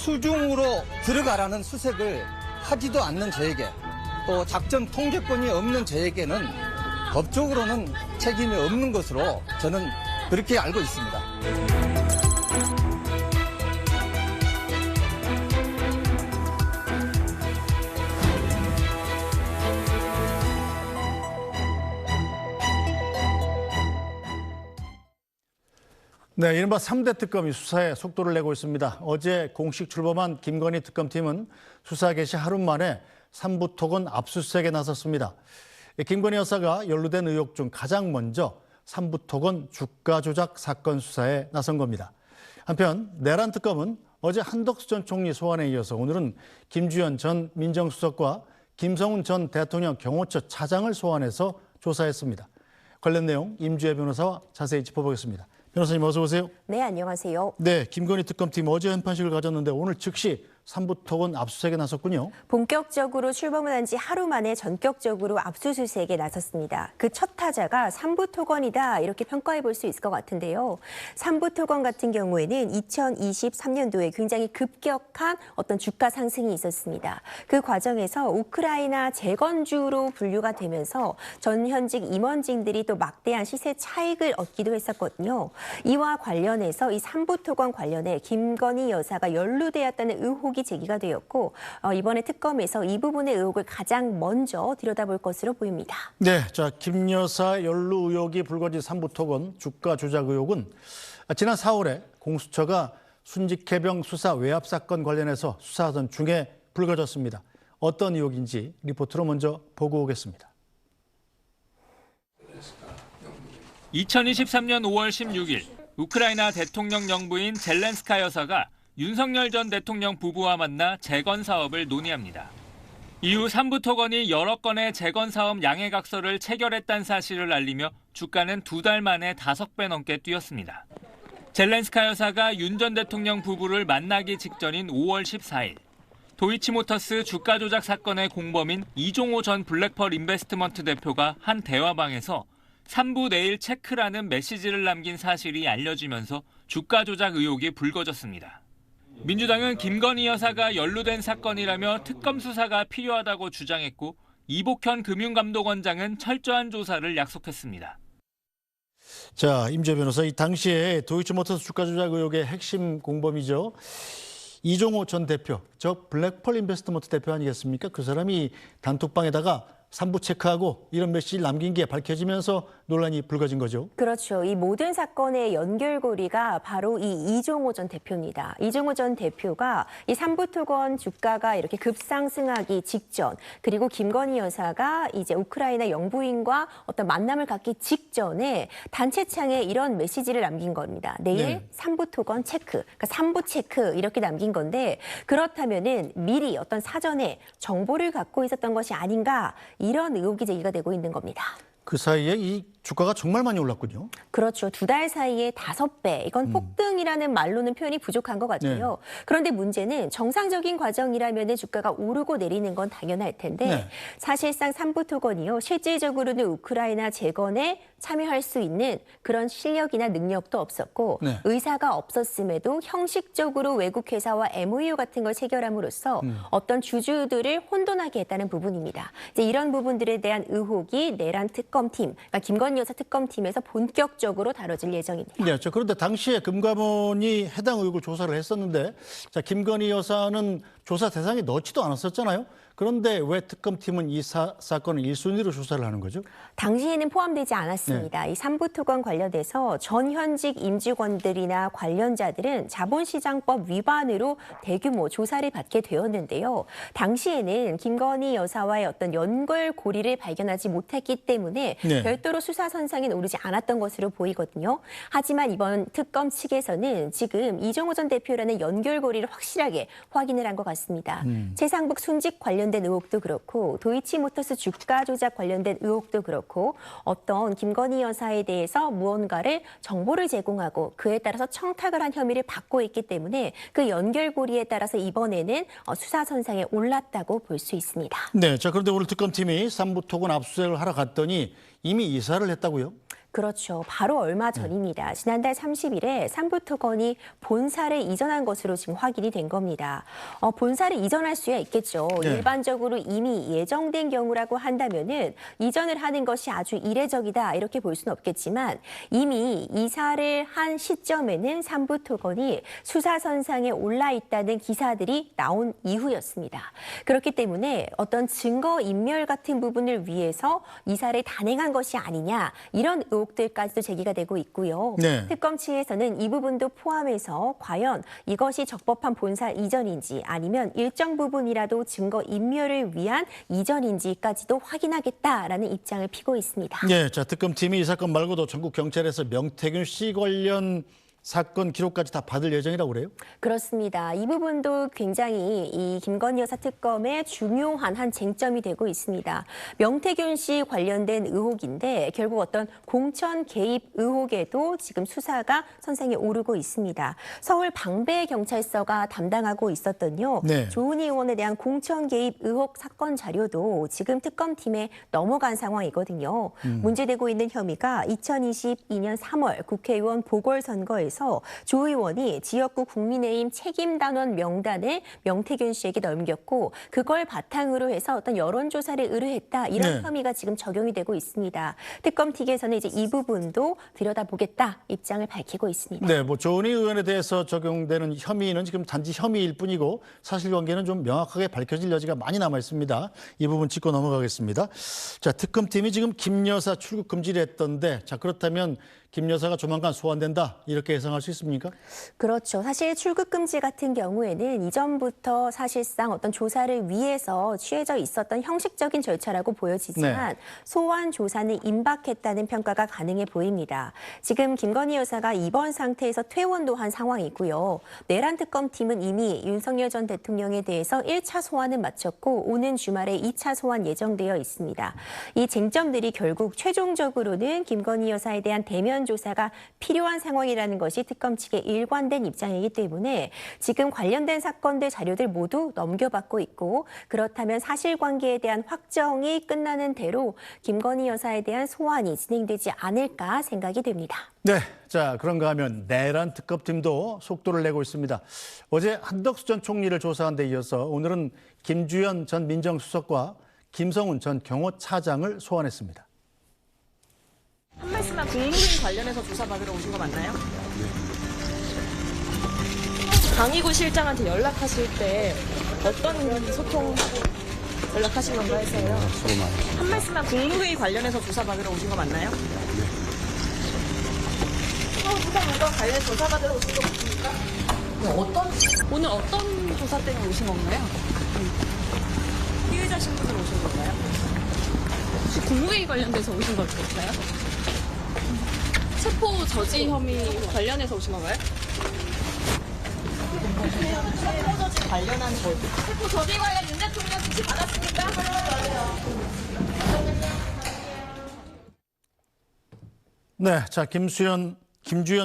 수중으로 들어가라는 수색을 하지도 않는 저에게 또 작전 통제권이 없는 저에게는 법적으로는 책임이 없는 것으로 저는 그렇게 알고 있습니다. 네, 이른바 3대 특검이 수사에 속도를 내고 있습니다. 어제 공식 출범한 김건희 특검팀은 수사 개시 하루 만에 삼부토건 압수수색에 나섰습니다. 김건희 여사가 연루된 의혹 중 가장 먼저 삼부토건 주가 조작 사건 수사에 나선 겁니다. 한편 내란 특검은 어제 한덕수 전 총리 소환에 이어서 오늘은 김주현 전 민정수석과 김성훈 전 대통령 경호처 차장을 소환해서 조사했습니다. 관련 내용 임주혜 변호사와 자세히 짚어보겠습니다. 변호사님 어서 오세요. 네, 안녕하세요. 네, 김건희 특검팀 어제 현판식을 가졌는데 오늘 즉시 삼부토건 압수수색에 나섰군요. 본격적으로 출범을 한 지 하루 만에 전격적으로 압수수색에 나섰습니다. 그 첫 타자가 삼부토건이다 이렇게 평가해 볼 수 있을 것 같은데요. 삼부토건 같은 경우에는 2023년도에 굉장히 급격한 어떤 주가 상승이 있었습니다. 그 과정에서 우크라이나 재건주로 분류가 되면서 전 현직 임원진들이 또 막대한 시세 차익을 얻기도 했었거든요. 이와 관련해서 이 삼부토건 관련해 김건희 여사가 연루되었다는 의혹이 제기가 되었고 이번에 특검에서 이 부분의 의혹을 가장 먼저 들여다볼 것으로 보입니다. 네, 자, 김 여사 연루 의혹이 불거진 삼부토건 주가 조작 의혹은 지난 4월에 공수처가 순직해병 수사 외압 사건 관련해서 수사하던 중에 불거졌습니다. 어떤 의혹인지 리포트로 먼저 보고 오겠습니다. 2023년 5월 16일 우크라이나 대통령 영부인 젤렌스카 여사가 윤석열 전 대통령 부부와 만나 재건 사업을 논의합니다. 이후 삼부토건이 여러 건의 재건 사업 양해각서를 체결했다는 사실을 알리며 주가는 2달 만에 5배 넘게 뛰었습니다. 젤렌스카 여사가 윤 전 대통령 부부를 만나기 직전인 5월 14일 도이치모터스 주가 조작 사건의 공범인 이종호 전 블랙펄 인베스트먼트 대표가 한 대화방에서 3부 내일 체크라는 메시지를 남긴 사실이 알려지면서 주가 조작 의혹이 불거졌습니다. 민주당은 김건희 여사가 연루된 사건이라며 특검 수사가 필요하다고 주장했고 이복현 금융감독원장은 철저한 조사를 약속했습니다. 자, 임주혜 변호사, 이 당시에 도이치모터스 주가 조작 의혹의 핵심 공범이죠. 이종호 전 대표, 저 블랙펄 인베스트먼트 대표 아니겠습니까? 그 사람이 단톡방에다가 3부 체크하고 이런 메시지를 남긴 게 밝혀지면서 논란이 불거진 거죠. 그렇죠. 이 모든 사건의 연결고리가 바로 이 이종호 전 대표입니다. 이종호 전 대표가 이 삼부토건 주가가 이렇게 급상승하기 직전, 그리고 김건희 여사가 이제 우크라이나 영부인과 어떤 만남을 갖기 직전에 단체창에 이런 메시지를 남긴 겁니다. 내일 네. 삼부토건 체크, 그러니까 삼부 체크 이렇게 남긴 건데 그렇다면은 미리 어떤 사전에 정보를 갖고 있었던 것이 아닌가 이런 의혹이 제기가 되고 있는 겁니다. 그 사이에 이 주가가 정말 많이 올랐군요. 그렇죠. 2달 사이에 5배. 이건 폭등이라는 말로는 표현이 부족한 것 같아요. 네. 그런데 문제는 정상적인 과정이라면 주가가 오르고 내리는 건 당연할 텐데 네. 사실상 삼부토건이요. 실질적으로는 우크라이나 재건에 참여할 수 있는 그런 실력이나 능력도 없었고 네. 의사가 없었음에도 형식적으로 외국 회사와 MOU 같은 걸 체결함으로써 어떤 주주들을 혼돈하게 했다는 부분입니다. 이제 이런 부분들에 대한 의혹이 내란 특검팀, 그러니까 김건희 여사 특검팀에서 본격적으로 다뤄질 예정입니다. 네, 그런데 당시에 금감원이 해당 의혹을 조사를 했었는데, 자, 김건희 여사는 조사 대상에 넣지도 않았었잖아요. 그런데 왜 특검팀은 이 사건을 1순위로 조사를 하는 거죠? 당시에는 포함되지 않았습니다. 이 삼부토건 관련돼서 전 현직 임직원들이나 관련자들은 자본시장법 위반으로 대규모 조사를 받게 되었는데요. 당시에는 김건희 여사와의 어떤 연결고리를 발견하지 못했기 때문에 네. 별도로 수사 선상에 오르지 않았던 것으로 보이거든요. 하지만 이번 특검 측에서는 지금 이종호 전 대표라는 연결고리를 확실하게 확인을 한 것 같습니다. 최상북 순직 관련된 의혹도 그렇고 도이치모터스 주가 조작 관련된 의혹도 그렇고 어떤 김건희 여사에 대해서 무언가를 정보를 제공하고 그에 따라서 청탁을 한 혐의를 받고 있기 때문에 그 연결고리에 따라서 이번에는 수사 선상에 올랐다고 볼 수 있습니다. 네, 자, 그런데 오늘 특검팀이 삼부토건 압수수색을 하러 갔더니 이미 이사를 했다고요? 그렇죠. 바로 얼마 전입니다. 지난달 30일에 삼부토건이 본사를 이전한 것으로 지금 확인이 된 겁니다. 본사를 이전할 수야 있겠죠. 네. 일반적으로 이미 예정된 경우라고 한다면은 이전을 하는 것이 아주 이례적이다 이렇게 볼 수는 없겠지만 이미 이사를 한 시점에는 삼부토건이 수사선상에 올라 있다는 기사들이 나온 이후였습니다. 그렇기 때문에 어떤 증거 인멸 같은 부분을 위해서 이사를 단행한 것이 아니냐 이런 의혹들까지도 제기가 되고 있고요. 네. 특검 측에서는 이 부분도 포함해서 과연 이것이 적법한 본사 이전인지 아니면 일정 부분이라도 증거 인멸을 위한 이전인지까지도 확인하겠다라는 입장을 피고 있습니다. 네, 자 특검팀이 이 사건 말고도 전국 경찰에서 명태균 씨 관련 사건 기록까지 다 받을 예정이라고 그래요? 그렇습니다. 이 부분도 굉장히 이 김건희 여사 특검의 중요한 한 쟁점이 되고 있습니다. 명태균 씨 관련된 의혹인데 결국 어떤 공천 개입 의혹에도 지금 수사가 선상에 오르고 있습니다. 서울 방배경찰서가 담당하고 있었던요. 네. 조은희 의원에 대한 공천 개입 의혹 사건 자료도 지금 특검팀에 넘어간 상황이거든요. 문제되고 있는 혐의가 2022년 3월 국회의원 보궐선거에서 조 의원이 지역구 국민의힘 책임단원 명단을 명태균 씨에게 넘겼고 그걸 바탕으로 해서 어떤 여론조사를 의뢰했다 이런 네. 혐의가 지금 적용이 되고 있습니다. 특검 측에서는 이제 이 부분도 들여다보겠다 입장을 밝히고 있습니다. 네, 뭐 조은희 의원에 대해서 적용되는 혐의는 지금 단지 혐의일 뿐이고 사실관계는 좀 명확하게 밝혀질 여지가 많이 남아 있습니다. 이 부분 짚고 넘어가겠습니다. 자, 특검팀이 지금 김 여사 출국 금지를 했던데, 자 그렇다면 김 여사가 조만간 소환된다 이렇게 예상할 수 있습니까? 그렇죠. 사실 출국 금지 같은 경우에는 이전부터 사실상 어떤 조사를 위해서 취해져 있었던 형식적인 절차라고 보여지지만 소환 조사는 임박했다는 평가가 가능해 보입니다. 지금 김건희 여사가 입원 상태에서 퇴원도 한 상황이고요. 내란 특검팀은 이미 윤석열 전 대통령에 대해서 1차 소환은 마쳤고 오는 주말에 2차 소환 예정되어 있습니다. 이 쟁점들이 결국 최종적으로는 김건희 여사에 대한 대면 조사가 필요한 상황이라는 것이 특검 측의 일관된 입장이기 때문에 지금 관련된 사건들 자료들 모두 넘겨받고 있고 그렇다면 사실관계에 대한 확정이 끝나는 대로 김건희 여사에 대한 소환이 진행되지 않을까 생각이 됩니다. 네, 자 그런가 하면 내란 특검팀도 속도를 내고 있습니다. 어제 한덕수 전 총리를 조사한 데 이어서 오늘은 김주현 전 민정수석과 김성훈 전 경호차장을 소환했습니다. 한 말씀만 국무회의 관련해서 조사받으러 오신 거 맞나요? 강희구 실장한테 연락하실 때 어떤 소통 연락하신 건가 해서요. 한 말씀만 국무회의 관련해서 조사받으러 오신 거 맞나요? 수사과 관련 조사받으러 오신 거 맞습니까? 오늘 어떤 조사 때문에 오신 건가요? 피의자 신분으로 오신 건가요? 혹시 국무회의 관련돼서 오신 걸까요? 체포 저지 혐의 관련해서 오신 건가요? 체포 저지 관련한 거. 체포 저지 관련 윤 대통령 지시 받았습니까? 네, 자 김주현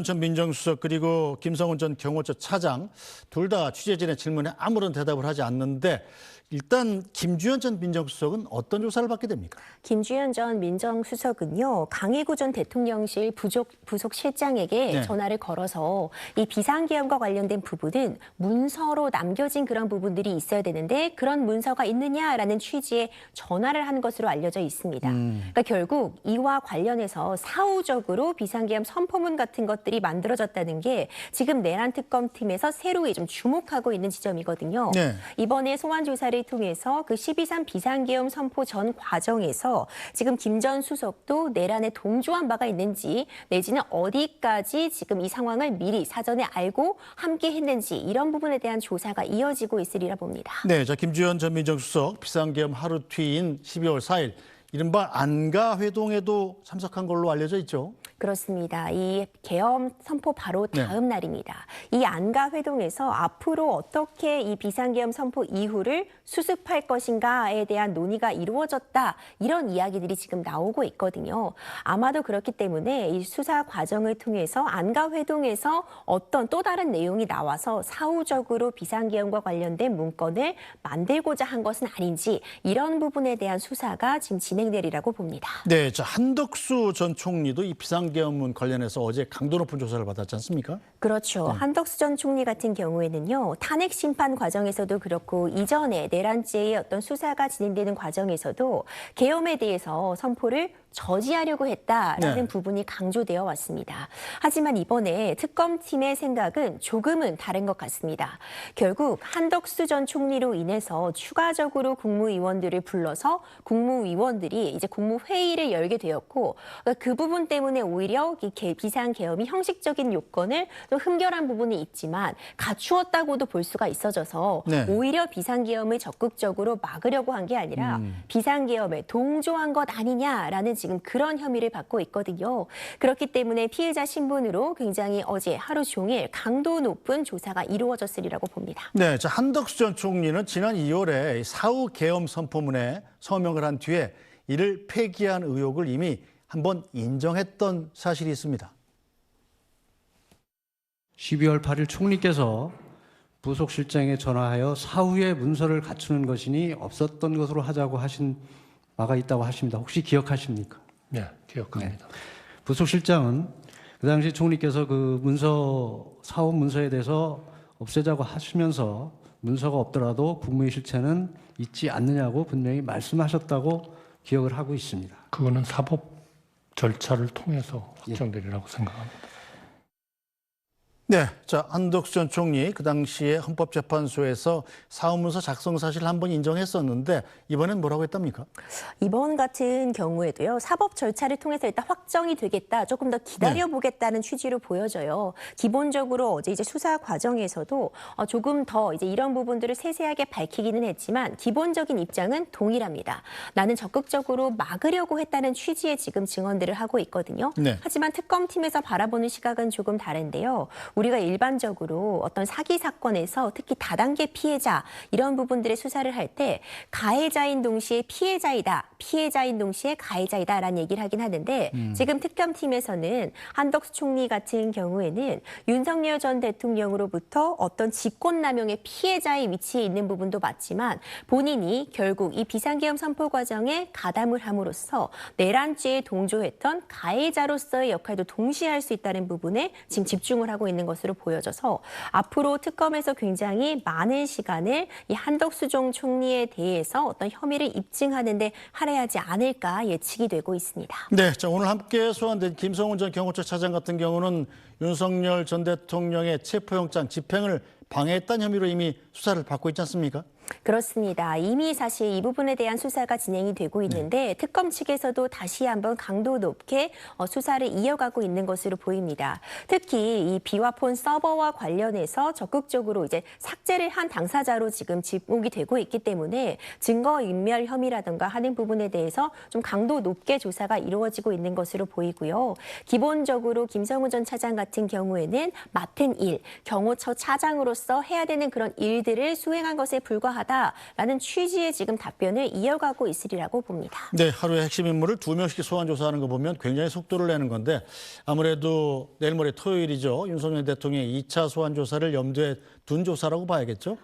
전 민정수석 그리고 김성훈 전 경호처 차장 둘 다 취재진의 질문에 아무런 대답을 하지 않는데 일단 김주현 전 민정수석은 어떤 조사를 받게 됩니까? 김주현 전 민정수석은요. 강희구 전 대통령실 부속 실장에게 전화를 걸어서 이 비상계엄과 관련된 부분은 문서로 남겨진 그런 부분들이 있어야 되는데 그런 문서가 있느냐라는 취지의 전화를 한 것으로 알려져 있습니다. 그러니까 결국 이와 관련해서 사후적으로 비상계엄 선포문 같은 것들이 만들어졌다는 게 지금 내란 특검팀에서 새로 좀 주목하고 있는 지점이거든요. 네. 이번에 소환 조사를 통해서 그 12.3 비상계엄 선포 전 과정에서 지금 김 전 수석도 내란에 동조한 바가 있는지 내지는 어디까지 지금 이 상황을 미리 사전에 알고 함께 했는지 이런 부분에 대한 조사가 이어지고 있으리라 봅니다. 네, 자 김주현 전 민정수석 비상계엄 하루 뒤인 12월 4일 이른바 안가 회동에도 참석한 걸로 알려져 있죠. 그렇습니다. 이 계엄 선포 바로 다음 날입니다. 이 안가 회동에서 앞으로 어떻게 이 비상계엄 선포 이후를 수습할 것인가에 대한 논의가 이루어졌다. 이런 이야기들이 지금 나오고 있거든요. 아마도 그렇기 때문에 이 수사 과정을 통해서 안가 회동에서 어떤 또 다른 내용이 나와서 사후적으로 비상계엄과 관련된 문건을 만들고자 한 것은 아닌지 이런 부분에 대한 수사가 지금 진행되리라고 봅니다. 네, 자, 한덕수 전 총리도 이 비상계엄문 관련해서 어제 강도 높은 조사를 받았지 않습니까? 그렇죠. 한덕수 전 총리 같은 경우에는요. 탄핵 심판 과정에서도 그렇고 이전에 내란죄의 어떤 수사가 진행되는 과정에서도 계엄에 대해서 선포를 저지하려고 했다라는 부분이 강조되어 왔습니다. 하지만 이번에 특검팀의 생각은 조금은 다른 것 같습니다. 결국 한덕수 전 총리로 인해서 추가적으로 국무위원들을 불러서 국무위원들이 이제 국무회의를 열게 되었고 그 부분 때문에 오히려 이 비상계엄이 형식적인 요건을 좀 흠결한 부분이 있지만 갖추었다고도 볼 수가 있어져서 오히려 비상계엄을 적극적으로 막으려고 한 게 아니라 비상계엄에 동조한 것 아니냐라는 지금 그런 혐의를 받고 있거든요. 그렇기 때문에 피해자 신분으로 굉장히 어제 하루 종일 강도 높은 조사가 이루어졌으리라고 봅니다. 네, 자, 한덕수 전 총리는 지난 2월에 사후 계엄 선포문에 서명을 한 뒤에 이를 폐기한 의혹을 이미 한번 인정했던 사실이 있습니다. 12월 8일 총리께서 부속실장에 전화하여 사후에 문서를 갖추는 것이니 없었던 것으로 하자고 하신 바가 있다고 하십니다. 혹시 기억하십니까? 네, 기억합니다. 부속실장은 그 당시 총리께서 그 사후 문서에 대해서 없애자고 하시면서 문서가 없더라도 국무회의 실체는 있지 않느냐고 분명히 말씀하셨다고 기억을 하고 있습니다. 그거는 사법 절차를 통해서 확정되리라고 생각합니다. 네, 자, 한덕수 전 총리 그 당시에 헌법재판소에서 사후문서 작성 사실을 한번 인정했었는데 이번엔 뭐라고 했답니까? 이번 같은 경우에도요. 사법 절차를 통해서 일단 확정이 되겠다. 조금 더 기다려보겠다는 취지로 보여져요. 기본적으로 어제 이제 수사 과정에서도 조금 더 이제 이런 부분들을 세세하게 밝히기는 했지만 기본적인 입장은 동일합니다. 나는 적극적으로 막으려고 했다는 취지의 지금 증언들을 하고 있거든요. 하지만 특검팀에서 바라보는 시각은 조금 다른데요. 우리가 일반적으로 어떤 사기 사건에서 특히 다단계 피해자 이런 부분들의 수사를 할 때 가해자인 동시에 피해자이다, 피해자인 동시에 가해자이다라는 얘기를 하긴 하는데 지금 특검팀에서는 한덕수 총리 같은 경우에는 윤석열 전 대통령으로부터 어떤 직권남용의 피해자의 위치에 있는 부분도 맞지만 본인이 결국 이 비상계엄 선포 과정에 가담을 함으로써 내란죄에 동조했던 가해자로서의 역할도 동시에 할 수 있다는 부분에 지금 집중을 하고 있는 것으로 보여져서 앞으로 특검에서 굉장히 많은 시간을 이 한덕수 전 총리에 대해서 어떤 혐의를 입증하는 데 할애하지 않을까 예측이 되고 있습니다. 네, 자, 오늘 함께 소환된 김성훈 전 경호처 차장 같은 경우는 윤석열 전 대통령의 체포영장 집행을 방해했다는 혐의로 이미 수사를 받고 있지 않습니까? 그렇습니다. 이미 사실 이 부분에 대한 수사가 진행이 되고 있는데 특검 측에서도 다시 한번 강도 높게 수사를 이어가고 있는 것으로 보입니다. 특히 이 비화폰 서버와 관련해서 적극적으로 이제 삭제를 한 당사자로 지금 지목이 되고 있기 때문에 증거인멸 혐의라든가 하는 부분에 대해서 좀 강도 높게 조사가 이루어지고 있는 것으로 보이고요. 기본적으로 김성훈 전 차장 같은 경우에는 맡은 일, 경호처 차장으로서 해야 되는 그런 일들을 수행한 것에 불과하다라는 취지의 지금 답변을 이어가고 있으리라고 봅니다. 네, 하루에 핵심 인물을 2명씩 소환 조사하는 거 보면 굉장히 속도를 내는 건데 아무래도 내일 모레 토요일이죠. 윤석열 대통령의 2차 소환 조사를 염두에 둔 조사라고 봐야겠죠?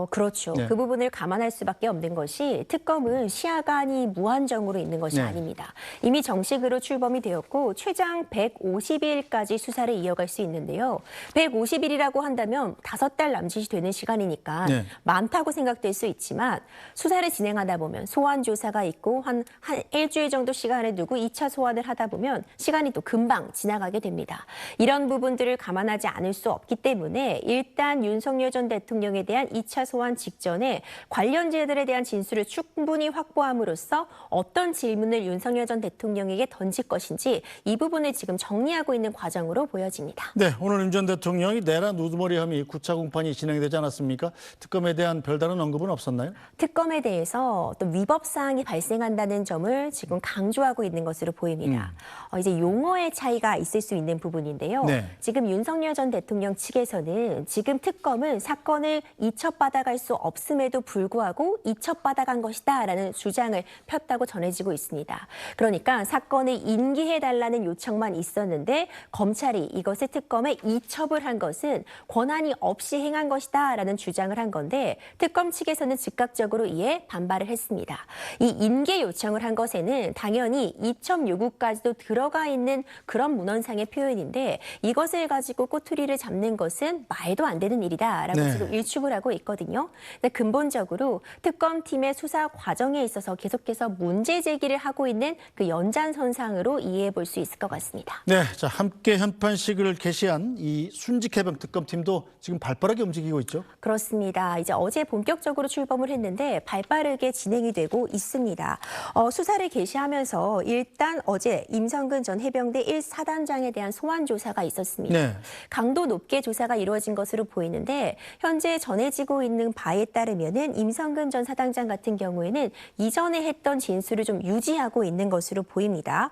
그렇죠. 그 부분을 감안할 수밖에 없는 것이 특검은 시야간이 무한정으로 있는 것이 아닙니다. 이미 정식으로 출범이 되었고 최장 150일까지 수사를 이어갈 수 있는데요. 150일이라고 한다면 5달 남짓이 되는 시간이니까 많다고 생각될 수 있지만 수사를 진행하다 보면 소환 조사가 있고 한 일주일 정도 시간을 두고 2차 소환을 하다 보면 시간이 또 금방 지나가게 됩니다. 이런 부분들을 감안하지 않을 수 없기 때문에 일단 윤석열 윤석열 전 대통령에 대한 2차 소환 직전에 관련자들에 대한 진술을 충분히 확보함으로써 어떤 질문을 윤석열 전 대통령에게 던질 것인지 이 부분을 지금 정리하고 있는 과정으로 보여집니다. 네, 오늘 윤 전 대통령이 내란 우두머리 혐의 9차 공판이 진행되지 않았습니까? 특검에 대한 별다른 언급은 없었나요? 특검에 대해서 어떤 위법 사항이 발생한다는 점을 지금 강조하고 있는 것으로 보입니다. 이제 용어의 차이가 있을 수 있는 부분인데요. 네. 지금 윤석열 전 대통령 측에서는 지금 특검은 사건을 이첩받아갈 수 없음에도 불구하고 이첩받아간 것이다라는 주장을 폈다고 전해지고 있습니다. 그러니까 사건을 인계해달라는 요청만 있었는데 검찰이 이것을 특검에 이첩을 한 것은 권한이 없이 행한 것이다라는 주장을 한 건데 특검 측에서는 즉각적으로 이에 반발을 했습니다. 이 인계 요청을 한 것에는 당연히 이첩 요구까지도 들어가 있는 그런 문헌상의 표현인데 이것을 가지고 꼬투리를 잡는 것은 말도 안 되는 일이다라고 네. 지금 일축을 하고 있거든요. 근데 근본적으로 특검팀의 수사 과정에 있어서 계속해서 문제 제기를 하고 있는 그 연장선상으로 이해해 볼 수 있을 것 같습니다. 네, 자 함께 현판식을 개시한 이 순직해병 특검팀도 지금 발빠르게 움직이고 있죠. 그렇습니다. 이제 어제 본격적으로 출범을 했는데 발빠르게 진행이 되고 있습니다. 수사를 개시하면서 일단 어제 임성근 전 해병대 1사단장에 대한 소환 조사가 있었습니다. 네. 강도 높게 조사가 이루어진 것으로 보이는데 현재 전해지고 있는 바에 따르면은 임성근 전 사단장 같은 경우에는 이전에 했던 진술을 좀 유지하고 있는 것으로 보입니다.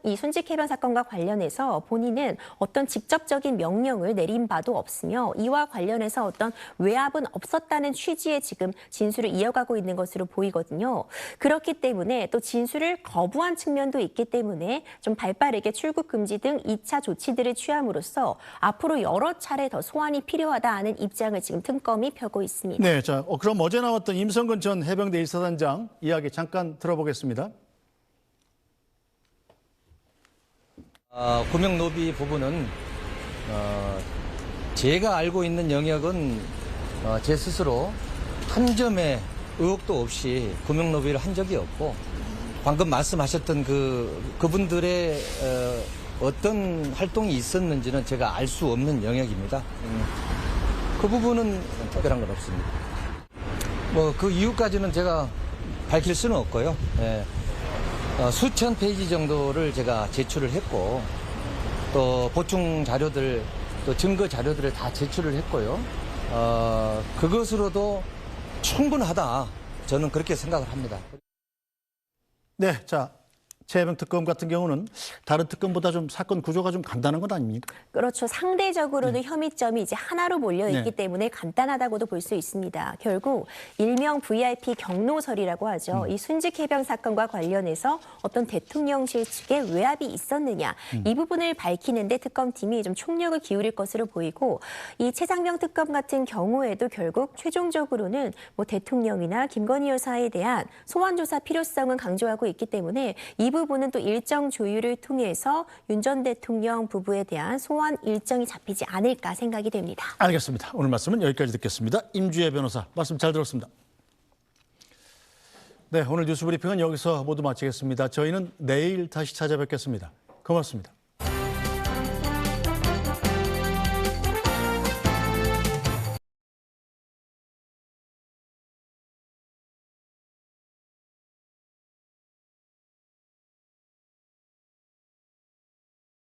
이 순직해병 사건과 관련해서 본인은 어떤 직접적인 명령을 내린 바도 없으며 이와 관련해서 어떤 외압은 없었다는 취지의 지금 진술을 이어가고 있는 것으로 보이거든요. 그렇기 때문에 또 진술을 거부한 측면도 있기 때문에 좀 발빠르게 출국 금지 등 2차 조치들을 취함으로써 앞으로 여러 차례 더 소환이 필요하다는 입장을 지금 특검이 펴고 있습니다. 네, 자 그럼 어제 나왔던 임성근 전 해병대 1사단장 이야기 잠깐 들어보겠습니다. 구명노비 부분은 제가 알고 있는 영역은 제 스스로 한 점의 의혹도 없이 구명노비를 한 적이 없고 방금 말씀하셨던 그분들의 어떤 활동이 있었는지는 제가 알 수 없는 영역입니다. 그 부분은 특별한 건 없습니다. 그 이유까지는 제가 밝힐 수는 없고요. 예. 수천 페이지 정도를 제가 제출을 했고 또 보충 자료들 또 증거 자료들을 다 제출을 했고요. 그것으로도 충분하다. 저는 그렇게 생각을 합니다. 네, 자 최해병 특검 같은 경우는 다른 특검보다 좀 사건 구조가 좀 간단한 건 아닙니까? 그렇죠. 상대적으로는 혐의점이 이제 하나로 몰려 있기 네. 때문에 간단하다고도 볼 수 있습니다. 결국 일명 VIP 경로설이라고 하죠. 이 순직해병 사건과 관련해서 어떤 대통령실 측에 외압이 있었느냐 이 부분을 밝히는데 특검팀이 좀 총력을 기울일 것으로 보이고 이 최장병 특검 같은 경우에도 결국 최종적으로는 뭐 대통령이나 김건희 여사에 대한 소환 조사 필요성은 강조하고 있기 때문에 이 부분은 또 일정 조율을 통해서 윤 전 대통령 부부에 대한 소환 일정이 잡히지 않을까 생각이 됩니다. 알겠습니다. 오늘 말씀은 여기까지 듣겠습니다. 임주혜 변호사 말씀 잘 들었습니다. 네, 오늘 뉴스 브리핑은 여기서 모두 마치겠습니다. 저희는 내일 다시 찾아뵙겠습니다. 고맙습니다.